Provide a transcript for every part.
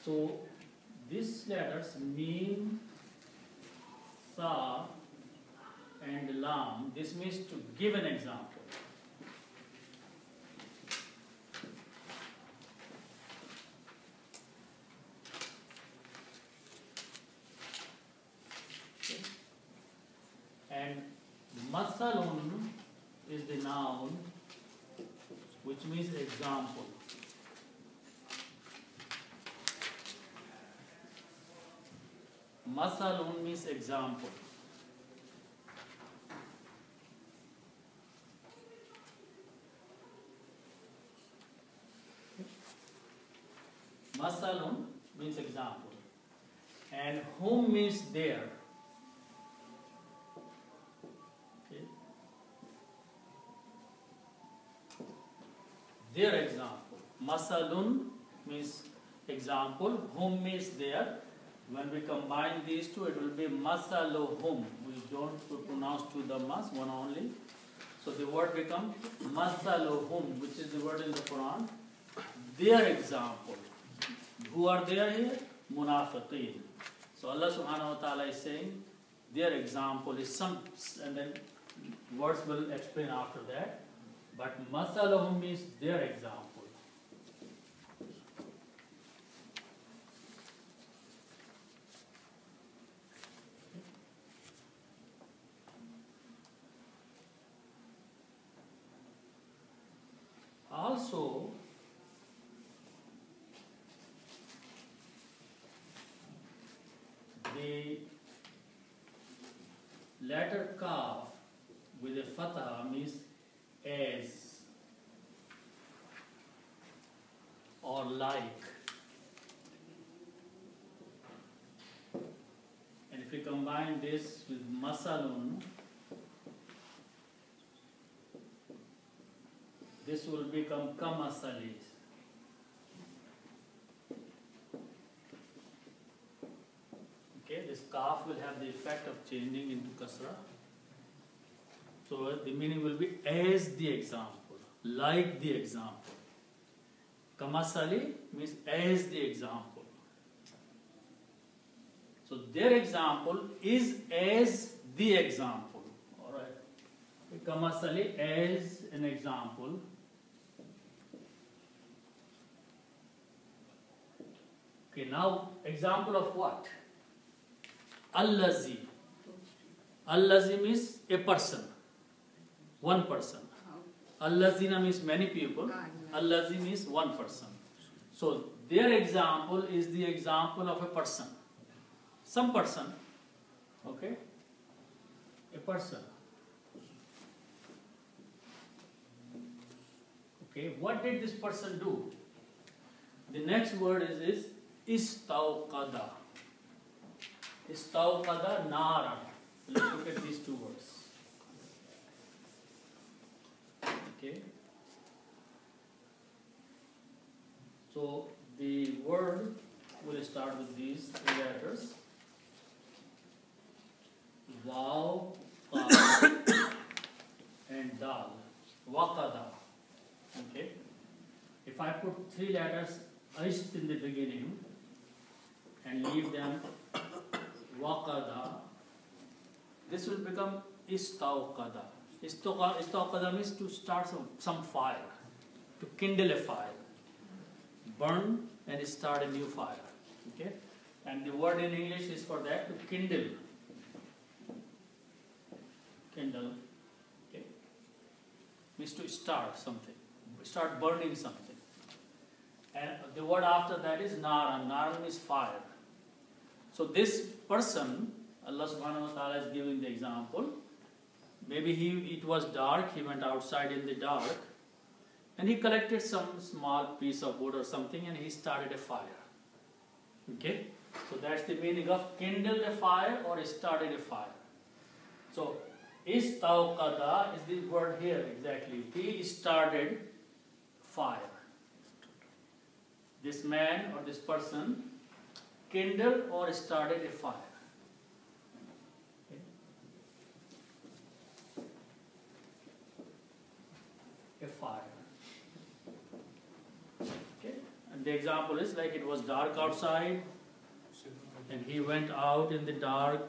So these letters mim, sa, and lam. This means to give an example. Okay. And masalun is the noun, which means example. Masalun means example. Masalun means example. And whom means there. Okay. Their example. Masalun means example. Whom means there. When we combine these two, it will be masaluhum. We don't pronounce to the mas, one only. So the word becomes masaluhum, which is the word in the Quran. Their example. Who are there here? Munafiqeen. So Allah subhanahu wa ta'ala is saying their example is some, and then words will explain after that. But masaluhum means their example. Also, the letter kaf with a fatha means as or like. And if we combine this with masalun, this will become kamasali. Okay, this kaf will have the effect of changing into kasra. So the meaning will be as the example, like the example. Kamasali means as the example. So their example is as the example. Alright. Kamasali as an example. Okay, now example of what? Allazi. Allazi means a person, one person. Allazina means many people. Allazi means one person. So their example is the example of a person. Some person. Okay? A person. Okay, what did this person do? The next word is istawqada. Istawqada nara. Let's look at these two words. Okay. So the word will start with these three letters. Waw, qaf, and dal. Waqada. Okay. If I put three letters ist in the beginning and leave them waqada, this will become istawqada. Istawqada means to start some fire, to kindle a fire, burn and start a new fire. Okay, and the word in English is for that, to kindle. Kindle. Okay, means to start something, start burning something. And the word after that is naran. Naran means fire. So this person, Allah subhanahu wa ta'ala is giving the example. Maybe it was dark, he went outside in the dark and he collected some small piece of wood or something and he started a fire. Okay? So that's the meaning of kindled a fire or started a fire. So istawqada is the word here exactly. He started fire. This man or this person kindled or started a fire. Okay. A fire. Okay. And the example is like it was dark outside and he went out in the dark,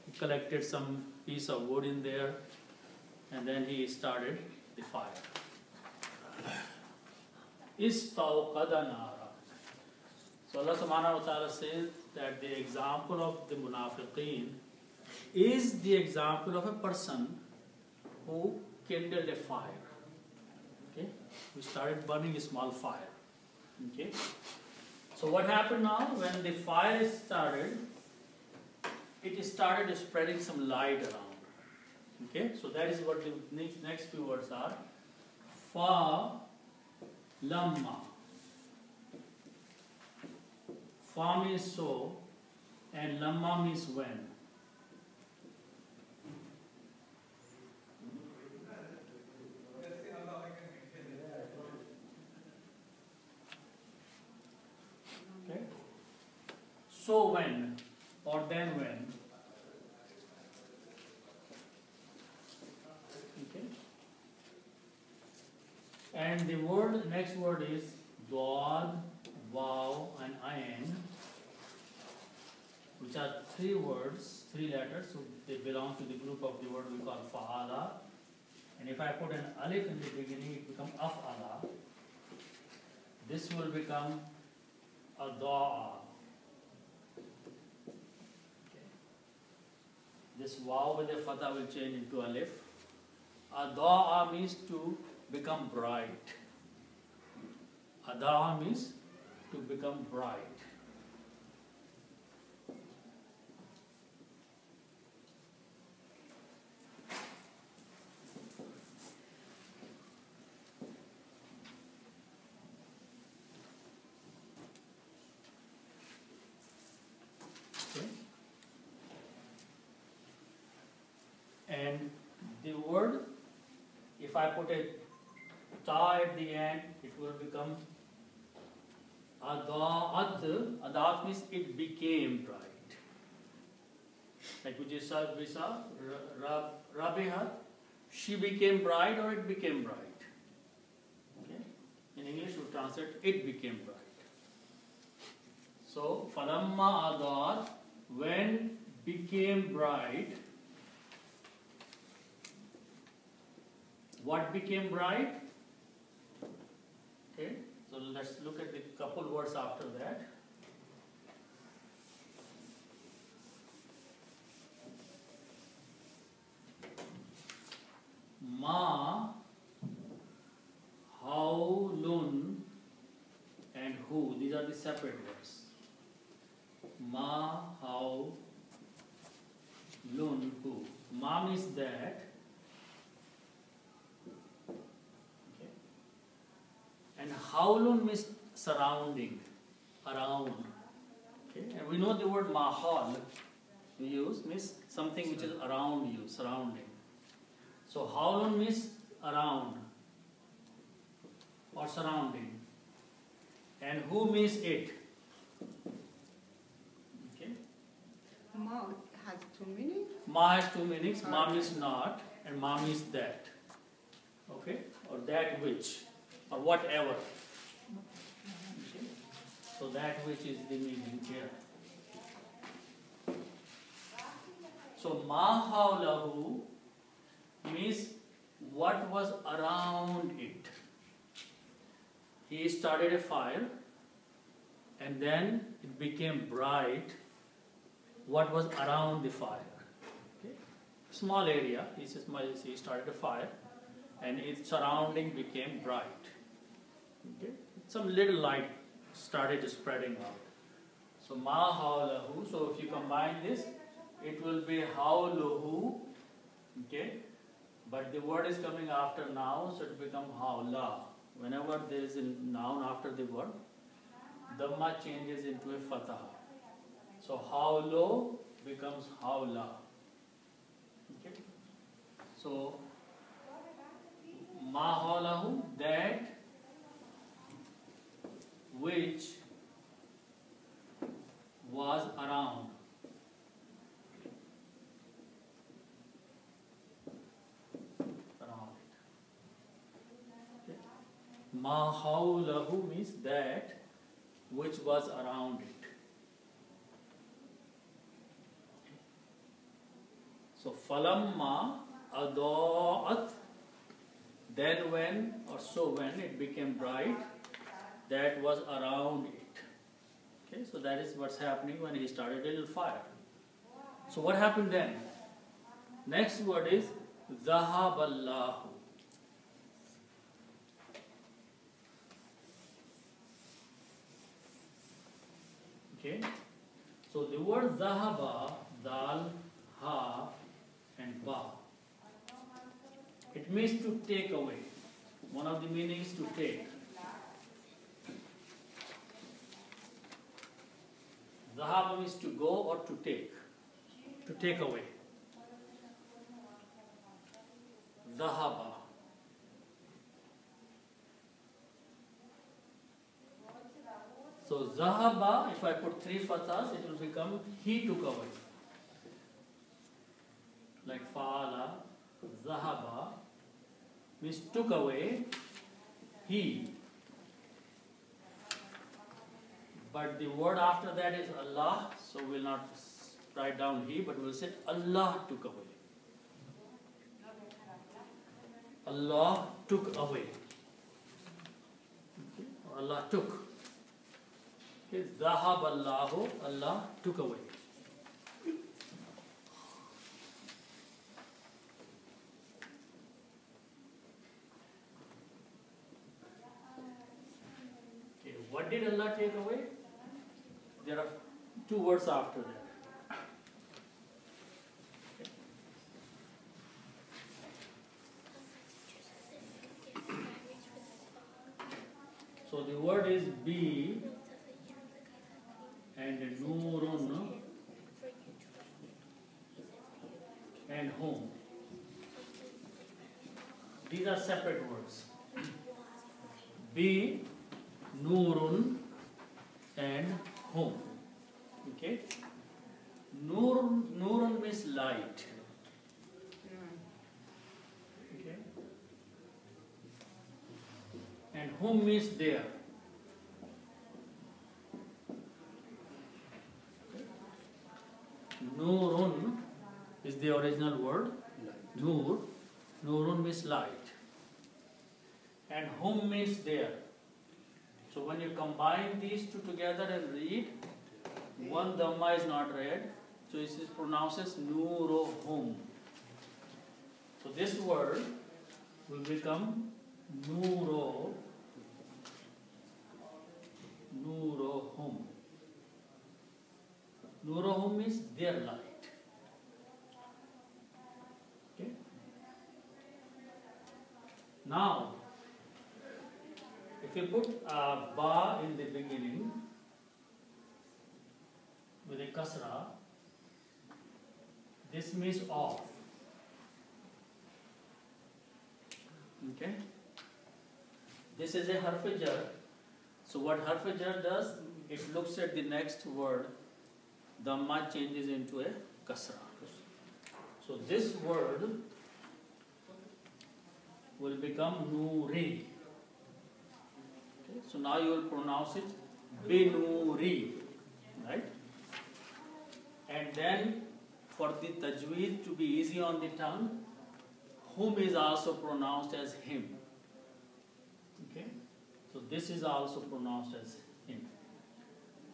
he collected some piece of wood in there and then he started the fire. Istawqada nara. So Allah subhanahu wa ta'ala says that the example of the munafiqeen is the example of a person who kindled a fire. Okay? We started burning a small fire. Okay? So what happened now? When the fire started, it started spreading some light around. Okay? So that is what the next few words are. Fa lamma. Fa means so, and lamma means when. Okay? So when, or then when. Okay? And the word, next word is Dwad, Waw, and Ayn, which are three words, three letters, so they belong to the group of the word we call Fa'ala. And if I put an alif in the beginning, it becomes Af'ala. This will become Ada'a. Okay. This Waw with a fatha will change into alif. Ada'a means to become bright. Ada'a means to become bright. Okay. And the word, if I put a ta at the end, it will become Ada'at. Ada'at means it became bright. Like we saw Rabiha, she became bright or it became bright. Okay? In English we translate it became bright. So, falamma adar, when became bright. What became bright? Okay, so let's look at the couple words after that. Ma, hawlun, and who. These are the separate words. Ma, how, lun, who. Ma means that. Okay. And hawlun means surrounding, around. Okay. And we know the word mahal we use means something which is around you, surrounding. So hawlun means around or surrounding. And who means it? Okay. Ma has two meanings. Ma has two meanings. Ma means not, and ma means that. Okay? Or that which, or whatever. Okay? So that which is the meaning here. So ma hawlahu means what was around it. He started a fire and then it became bright. What was around the fire? Okay. Small area, he started a fire and its surrounding became bright. Okay. Some little light started spreading out. So ma hawlahu, so if you combine this, it will be hawluhu. Okay. But the word is coming after now, so it becomes hawla. Whenever there is a noun after the word, dhamma changes into a fatha. So hawlo becomes hawla. Okay? So ma hawlahu, that which was around. Ma hawlahu means that which was around it. So falamma adaat, then when, or so when it became bright, that was around it. Okay, so that is what's happening when he started a little fire. So what happened then? Next word is Zahaballahu. Okay, so the word Zahaba, Dal, Ha, and Ba, it means to take away. One of the meanings to take. Zahaba means to go or to take away. Zahaba. So Zahaba, if I put 3 fathas, it will become he took away. Like Fa'ala, Zahaba means took away, he. But the word after that is Allah, so we'll not write down he, but we'll say Allah took away. Allah took away. Okay. Allah took. Okay. Zahab Allahu, Allah took away. Okay. What did Allah take away? There are 2 words after that. So the word is be and nurun and home. These are separate words. Be, nurun and home. Okay? Nurun means light. Okay? And home means there. Nurun is the original word. Nur. Nurun means light. And home means there. So when you combine these 2 together and read, one dhamma is not read, so it is pronounced as nurohum. So this word will become nurohum. Nurohum means their light. Okay. Now, if you put a ba in the beginning with a kasra, this means off. Okay? This is a harf-e-jar. So what harf-e-jar does, it looks at the next word, dhamma changes into a kasra. So this word will become nuri. Okay? So now you will pronounce it binuri, right? And then for the tajweed to be easy on the tongue, whom is also pronounced as him. Okay? So this is also pronounced as him.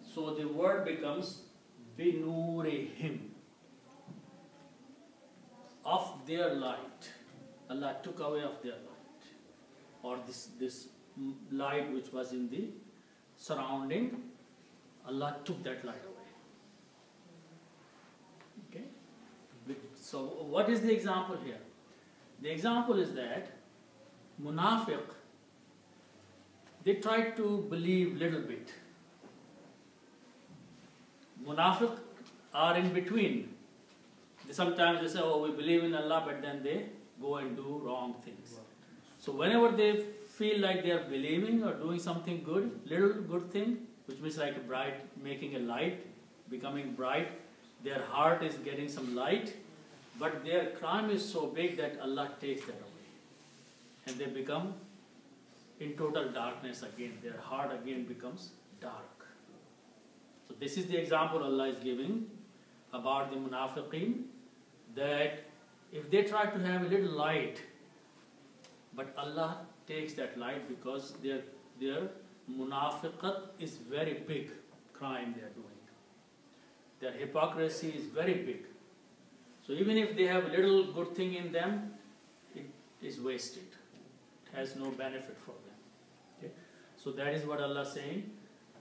So the word becomes binurihim, of their light. Allah took away of their light, or this light which was in the surrounding, Allah took that light away. Okay? So what is the example here? The example is that munafiq, they try to believe little bit. Munafiq are in between. Sometimes they say, oh, we believe in Allah, but then they go and do wrong things. So whenever they feel like they are believing or doing something good, little good thing, which means like a bright, making a light, becoming bright, their heart is getting some light, but their crime is so big that Allah takes that away. And they become in total darkness again. Their heart again becomes dark. this is the example Allah is giving about the munafiqeen, that if they try to have a little light, but Allah takes that light because their munafiqat is very big crime they are doing. Their hypocrisy is very big. So even if they have a little good thing in them, it is wasted. It has no benefit for them. Okay? So that is what Allah is saying,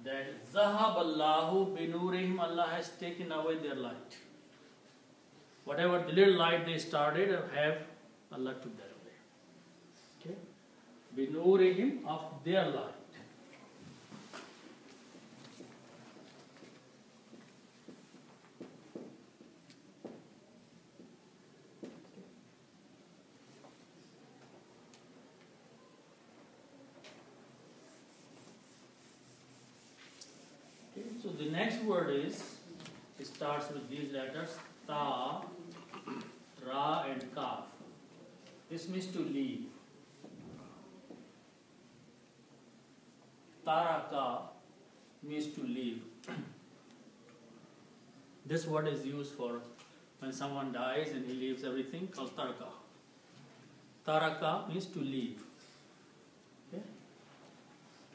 that Zahab Allahu binurihim, Allah has taken away their light. Whatever the little light they started have, Allah took that away. Okay? Binurihim, of their light. So the next word is, it starts with these letters, Ta, Ra and Kaf. This means to leave. Taraka means to leave. This word is used for when someone dies and he leaves everything, called taraka. Taraka means to leave. Okay?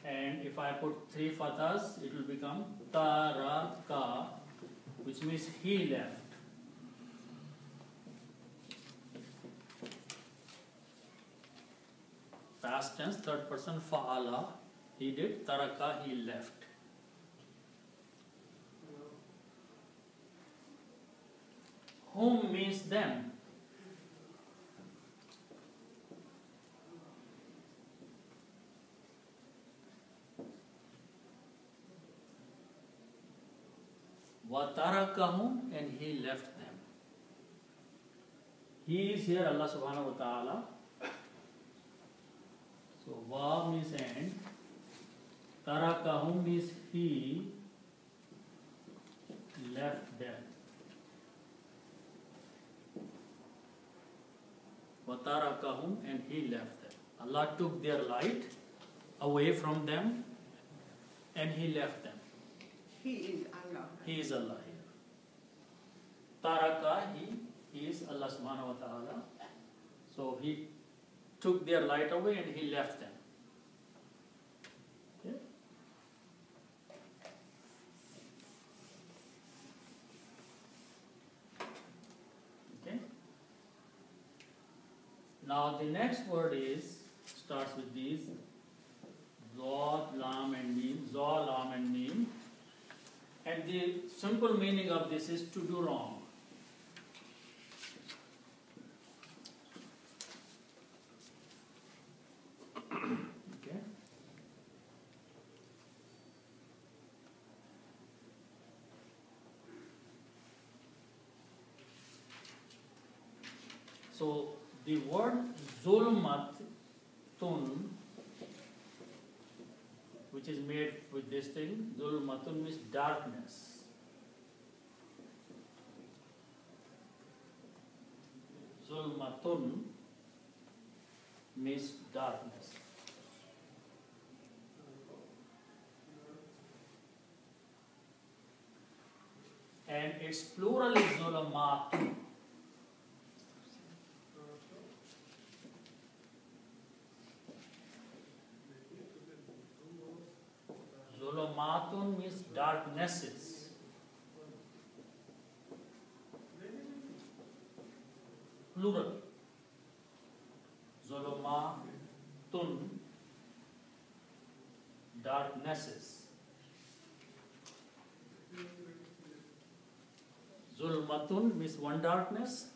And if I put 3 fathas, it will become Taraka, which means he left. Past tense, third person, fa'ala, he did. Taraka, he left. Whom means them. وَتَرَكَهُمْ, and he left them. He is here Allah subhanahu wa ta'ala. So wa means and, tarakahum means he left them. Watarakahum, and he left them. Allah took their light away from them and he left them. He is Allah. He is Allah here. Taraka, he is Allah subhanahu wa ta'ala. So he took their light away and he left them. Okay? Okay? Now the next word starts with these Zod, Lam and Mim, Zod, Lam and Mim. And the simple meaning of this is to do wrong. Okay? So the word Zulmatun, which is made with this thing, Zulmatun means darkness. Zulmatun means darkness. And its plural is Zulamatun. Zulumatun means darknesses. Plural. Zulumatun, darknesses. Zulmatun means one darkness,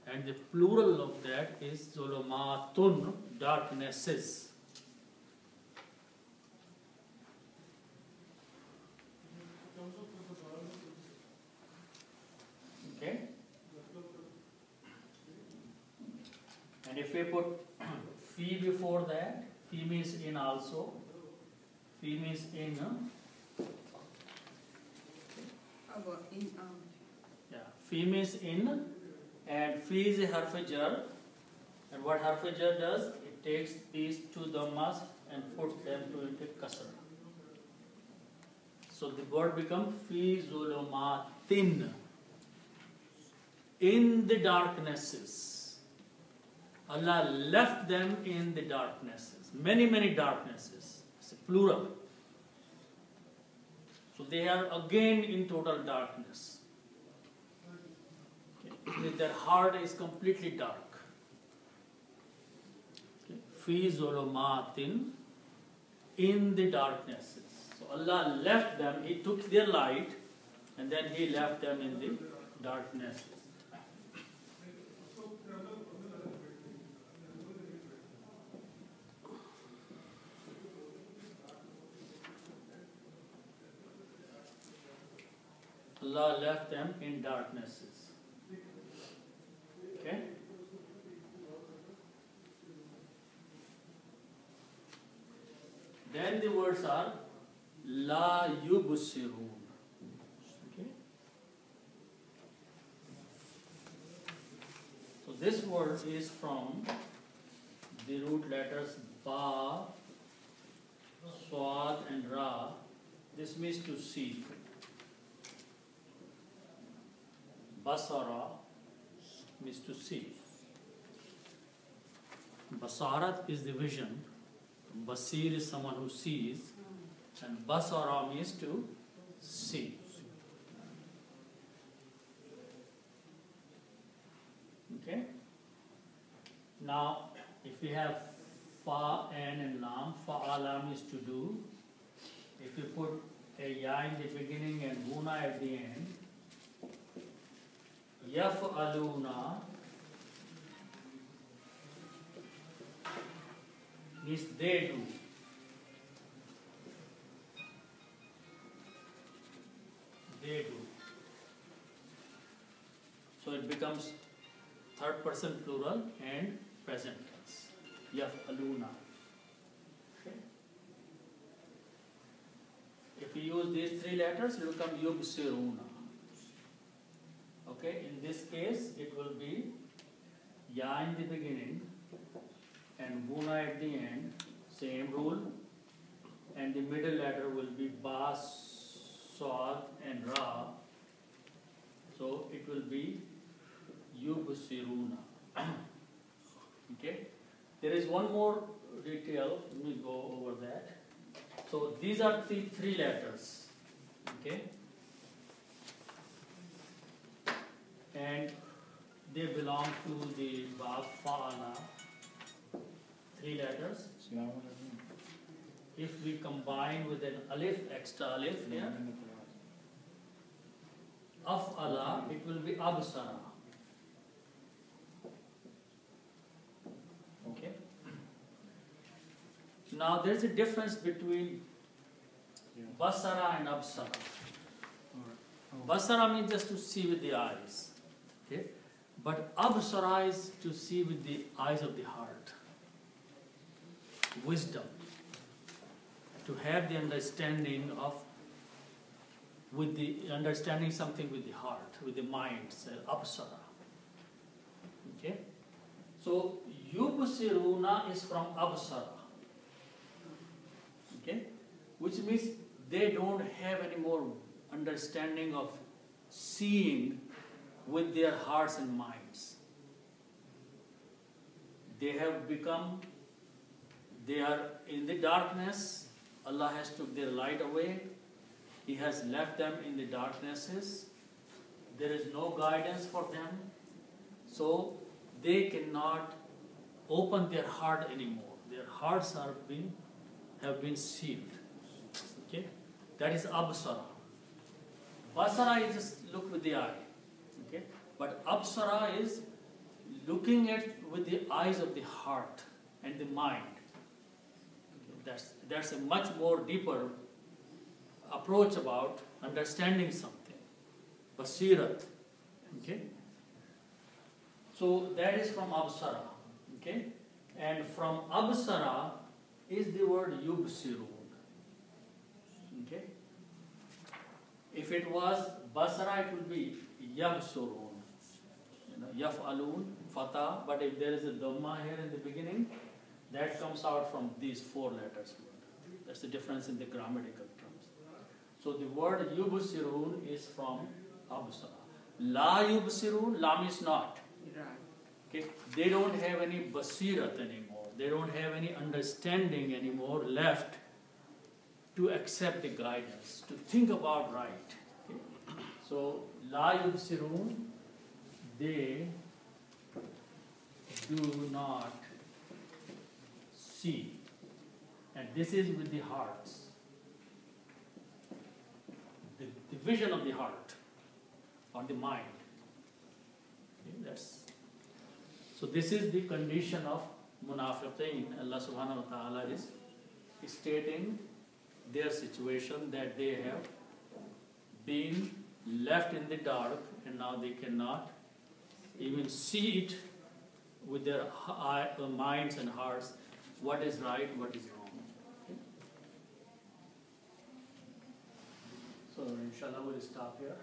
and the plural of that is Zulumatun, darknesses. Okay? And if we put fi before that, fi means in also. Fi means in. About in Yeah, fi means in, and fi is a harf jar. And what harf jar does? It takes these two dhammas and puts them to into kasra. So the word becomes fi zulumatin. In the darknesses. Allah left them in the darknesses. Many, many darknesses. It's a plural. So they are again in total darkness. Okay. Their heart is completely dark. Fi zulumatin, in the darknesses. So Allah left them, He took their light and then He left them in the darknesses. Allah left them in darknesses. Okay? Then the words are La yubsirun. Okay? So this word is from the root letters Ba, Swad and Ra. This means to see. Basara means to see. Basarat is the vision. Basir is someone who sees. And Basara means to see. Okay? Now, if we have Fa, An and Lam, Fa'ala means to do. If you put a Ya in the beginning and Guna at the end, Yaf'aluna means they do. They do. So it becomes third person plural and present tense. Yaf'aluna. Okay. If you use these three letters, it will become yubsiruna. Okay, in this case, it will be Ya in the beginning and Guna at the end, same rule, and the middle letter will be Ba, Swad and Ra, so it will be Yubsiruna. Okay, there is one more detail, let me go over that. So these are the three letters, okay? And they belong to the Bab Fa'ala, three letters. If we combine with an alif, extra alif here, Af'ala, it will be Absara. Okay? Now there's a difference between Basara and Absara. Basara means just to see with the eyes. Okay? But Absara is to see with the eyes of the heart. Wisdom. To have the understanding of, with the understanding something with the heart, with the mind, Absara. Okay? So Yubsiruna is from Absara. Okay? Which means they don't have any more understanding of seeing with their hearts and minds. They have become, they are in the darkness. Allah has took their light away. He has left them in the darknesses. There is no guidance for them. So they cannot open their heart anymore. Their hearts have been sealed. Okay? That is Absara. Basara is just look with the eye. Okay? But Absara is looking at with the eyes of the heart and the mind. Okay? That's a much more deeper approach about understanding something. Basirat. Okay? So that is from Absara. Okay? And from Absara is the word Yubsirun. Okay? If it was Basara, it would be Yabsurun. Yaf'alun, Fatah, but if there is a Dhamma here in the beginning, that comes out from these four letters. That's the difference in the grammatical terms. So the word yubsirun is from absara. La yubsirun, la means not. Right. Okay? They don't have any basirat anymore. They don't have any understanding anymore left to accept the guidance, to think about right. Okay? So, la yubsirun, they do not see. And this is with the hearts. The vision of the heart or the mind. Okay, so this is the condition of munafiqeen. Allah subhanahu wa ta'ala is stating their situation, that they have been left in the dark and now they cannot even see it with their minds and hearts, what is right, what is wrong. Okay? So inshallah we'll stop here.